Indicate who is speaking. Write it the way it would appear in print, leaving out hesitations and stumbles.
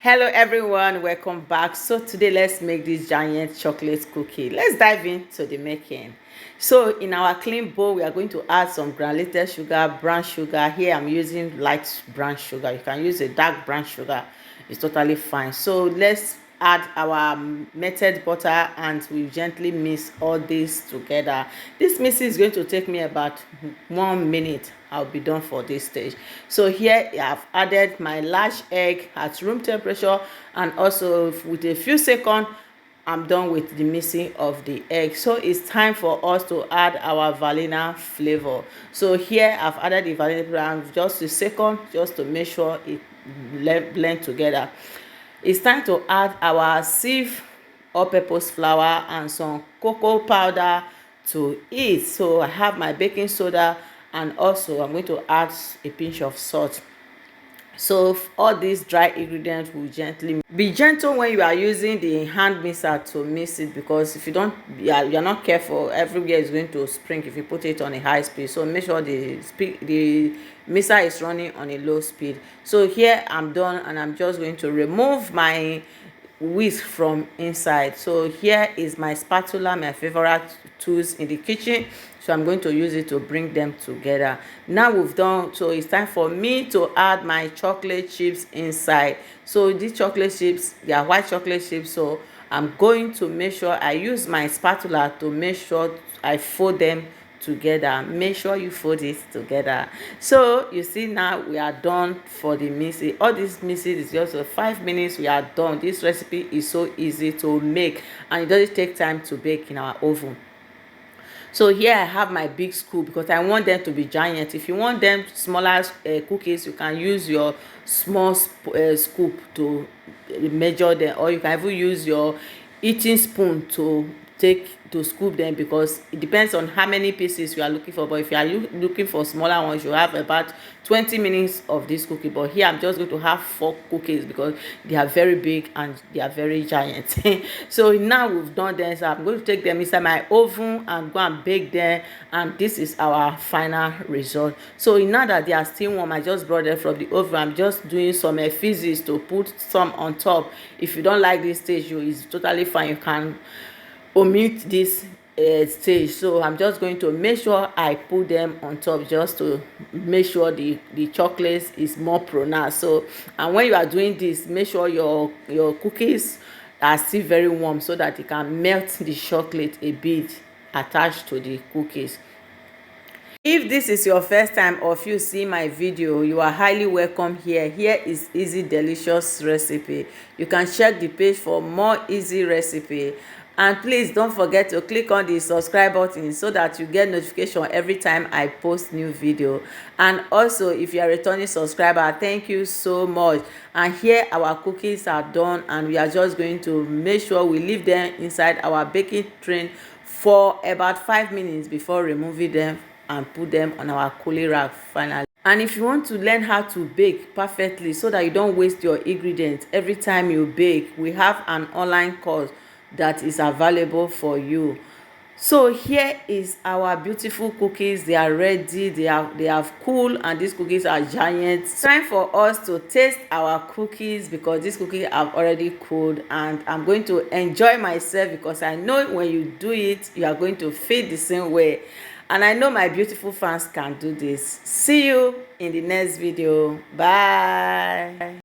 Speaker 1: Hello everyone, welcome back. So today let's make this giant chocolate cookie. Let's dive into the making. So in our clean bowl we are going to add some granulated sugar, brown sugar. Here I'm using light brown sugar. You can use a dark brown sugar, it's totally fine. So let's add our melted butter and we gently mix all this together. This mixing is going to take me about 1 minute. I'll be done for this stage. So here I've added my large egg at room temperature, and also with a few seconds I'm done with the mixing of the egg. So it's time for us to add our vanilla flavor. So here I've added the vanilla flavor just a second, just to make sure it blend together. It's time to add our sieve all-purpose flour and some cocoa powder to it. So I have my baking soda, and also I'm going to add a pinch of salt. So all these dry ingredients will gently be gentle when you are using the hand mixer to mix it, because if you don't, you're not careful, everywhere is going to spring if you put it on a high speed. So make sure the mixer is running on a low speed. So here I'm done, and I'm just going to remove my whisk from inside. So here is my spatula, my favorite tools in the kitchen, so I'm going to use it to bring them together. Now we've done, so it's time for me to add my chocolate chips inside. So these chocolate chips, they are white chocolate chips, so I'm going to make sure I use my spatula to make sure I fold them together. Make sure you fold it together. So you see, now we are done for the mixing. All this mixing is just 5 minutes, we are done. This recipe is so easy to make, and it doesn't take time to bake in our oven. So here I have my big scoop because I want them to be giant. If you want them smaller cookies, you can use your small scoop to measure them, or you can even use your eating spoon to scoop them, because it depends on how many pieces you are looking for. But if you are looking for smaller ones, you have about 20 minutes of this cookie. But here I'm just going to have 4 cookies because they are very big and they are very giant. So now we've done them, so I'm going to take them inside my oven and go and bake them, and this is our final result. So now that they are still warm, I just brought them from the oven. I'm just doing some physics to put some on top. If you don't like this stage, it's totally fine, you can omit this stage. So I'm just going to make sure I put them on top, just to make sure the chocolate is more pronounced. So, and when you are doing this, make sure your cookies are still very warm, so that you can melt the chocolate a bit attached to the cookies. If this is your first time of you see my video, you are highly welcome here. Here is easy delicious recipe. You can check the page for more easy recipe, and please don't forget to click on the subscribe button so that you get notification every time I post new video. And also, if you are a returning subscriber, thank you so much. And here our cookies are done, and we are just going to make sure we leave them inside our baking tray for about 5 minutes before removing them and put them on our cooling rack finally. And if you want to learn how to bake perfectly so that you don't waste your ingredients every time you bake, we have an online course that is available for you. So here is our beautiful cookies. They are ready, they have cooled, and these cookies are giant. It's time for us to taste our cookies, because these cookies have already cooled, and I'm going to enjoy myself, because I know when you do it, you are going to feel the same way. And I know my beautiful fans can do this. See you in the next video. Bye.